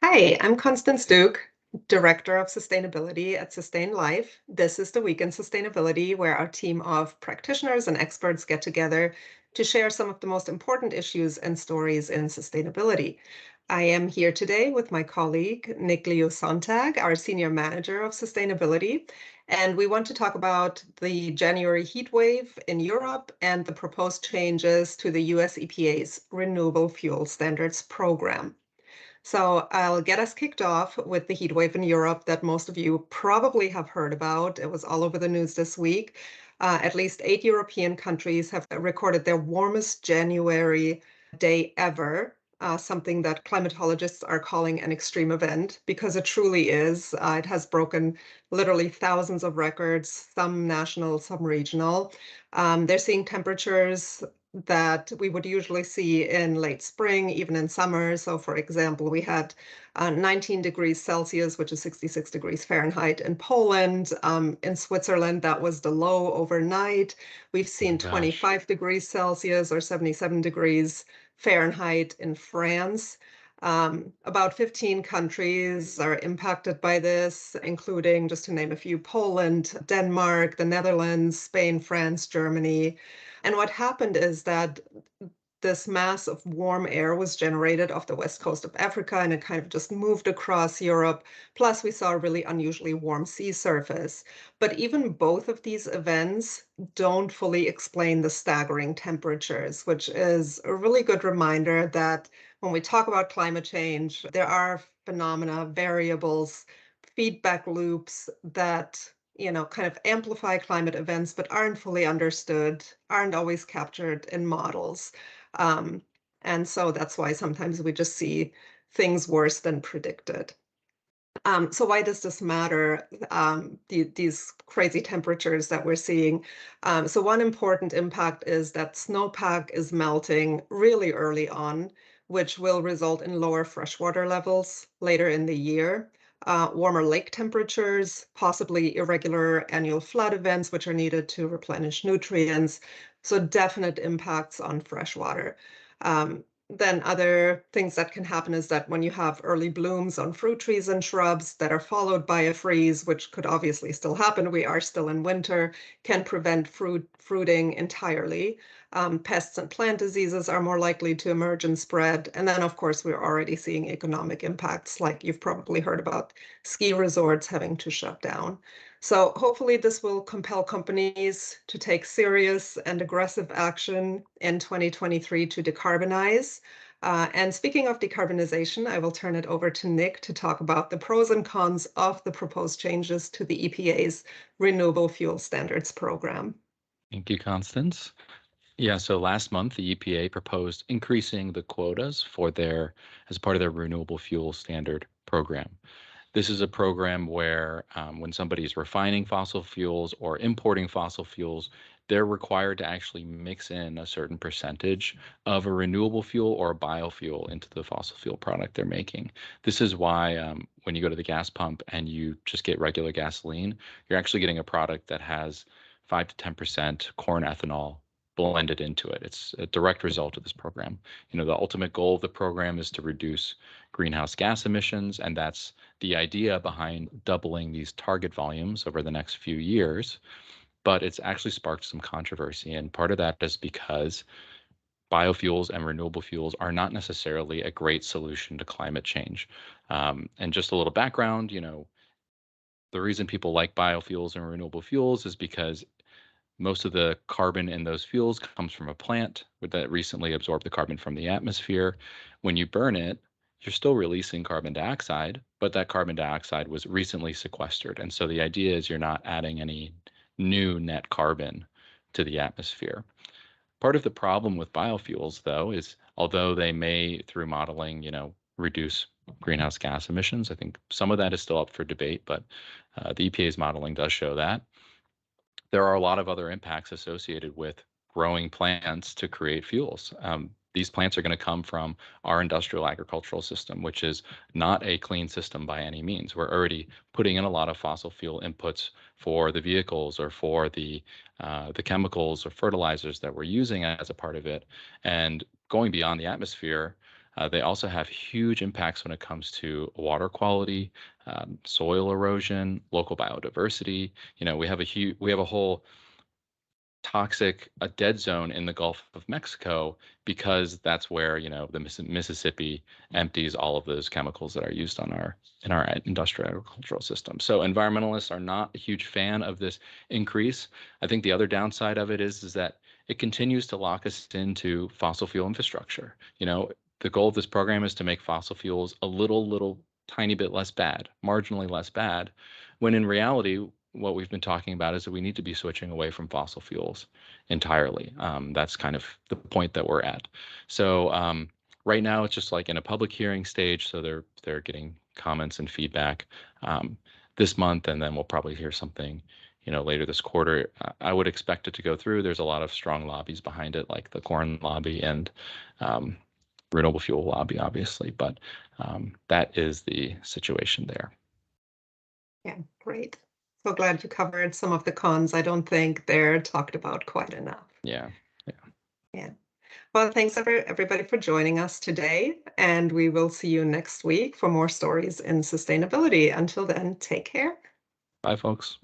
Hi, I'm Constance Duke, Director of Sustainability at Sustain.Life. This is the Week in Sustainability, where our team of practitioners and experts get together to share some of the most important issues and stories in sustainability. I am here today with my colleague, Nick Leo-Sontag, our Senior Manager of Sustainability, and we want to talk about the January heat wave in Europe and the proposed changes to the US EPA's Renewable Fuel Standards program. So I'll get us kicked off with the heat wave in Europe that most of you probably have heard about. It was all over the news this week. At least 8 European countries have recorded their warmest January day ever, something that climatologists are calling an extreme event because it truly is. It has broken literally thousands of records, some national, some regional. They're seeing temperatures that we would usually see in late spring, even in summer. So, for example, we had 19 degrees Celsius, which is 66 degrees Fahrenheit in Poland. In Switzerland, that was the low overnight. We've Oh my seen gosh. 25 degrees Celsius or 77 degrees Fahrenheit in France. About 15 countries are impacted by this, including, just to name a few, Poland, Denmark, the Netherlands, Spain, France, Germany. And what happened is that this mass of warm air was generated off the west coast of Africa and it kind of just moved across Europe. Plus, we saw a really unusually warm sea surface. But even both of these events don't fully explain the staggering temperatures, which is a really good reminder that when we talk about climate change, there are phenomena, variables, feedback loops that kind of amplify climate events, but aren't fully understood, aren't always captured in models. Um, and so that's why sometimes we just see things worse than predicted. So why does this matter, these crazy temperatures that we're seeing? So one important impact is that snowpack is melting really early on, which will result in lower freshwater levels later in the year. Warmer lake temperatures, possibly irregular annual flood events, which are needed to replenish nutrients. So definite impacts on freshwater. Then other things that can happen is that when you have early blooms on fruit trees and shrubs that are followed by a freeze, which could obviously still happen, we are still in winter, can prevent fruiting entirely. Pests and plant diseases are more likely to emerge and spread. And then, of course, we're already seeing economic impacts, like you've probably heard about ski resorts having to shut down. So hopefully this will compel companies to take serious and aggressive action in 2023 to decarbonize. And speaking of decarbonization, I will turn it over to Nick to talk about the pros and cons of the proposed changes to the EPA's Renewable Fuel Standards program. Thank you, Constance. Yeah, so last month, the EPA proposed increasing the quotas as part of their Renewable Fuel Standard program. This is a program where when somebody is refining fossil fuels or importing fossil fuels, they're required to actually mix in a certain percentage of a renewable fuel or a biofuel into the fossil fuel product they're making. This is why when you go to the gas pump and you just get regular gasoline, you're actually getting a product that has 5 to 10% corn ethanol blended into it. It's a direct result of this program. The ultimate goal of the program is to reduce greenhouse gas emissions, and that's the idea behind doubling these target volumes over the next few years. But it's actually sparked some controversy, and part of that is because biofuels and renewable fuels are not necessarily a great solution to climate change. And just a little background, the reason people like biofuels and renewable fuels is because most of the carbon in those fuels comes from a plant that recently absorbed the carbon from the atmosphere. When you burn it, you're still releasing carbon dioxide, but that carbon dioxide was recently sequestered. And so the idea is you're not adding any new net carbon to the atmosphere. Part of the problem with biofuels, though, is although they may, through modeling, reduce greenhouse gas emissions, I think some of that is still up for debate, but the EPA's modeling does show that there are a lot of other impacts associated with growing plants to create fuels. These plants are going to come from our industrial agricultural system, which is not a clean system by any means. We're already putting in a lot of fossil fuel inputs for the vehicles or for the chemicals or fertilizers that we're using as a part of it. And going beyond the atmosphere, They also have huge impacts when it comes to water quality, soil erosion, local biodiversity. We have a whole toxic a dead zone in the Gulf of Mexico because that's where the Mississippi empties all of those chemicals that are used in our industrial agricultural system. So environmentalists are not a huge fan of this increase. I think the other downside of it is that it continues to lock us into fossil fuel infrastructure. The goal of this program is to make fossil fuels a little tiny bit less bad, marginally less bad, when in reality what we've been talking about is that we need to be switching away from fossil fuels entirely. That's kind of the point that we're at. So right now it's just like in a public hearing stage, so they're getting comments and feedback this month, and then we'll probably hear something later this quarter. I would expect it to go through. There's a lot of strong lobbies behind it, like the corn lobby and renewable fuel lobby, obviously, but that is the situation there. Yeah, great. So glad you covered some of the cons. I don't think they're talked about quite enough. Yeah. Yeah. Well, thanks everybody for joining us today, and we will see you next week for more stories in sustainability. Until then, take care. Bye, folks.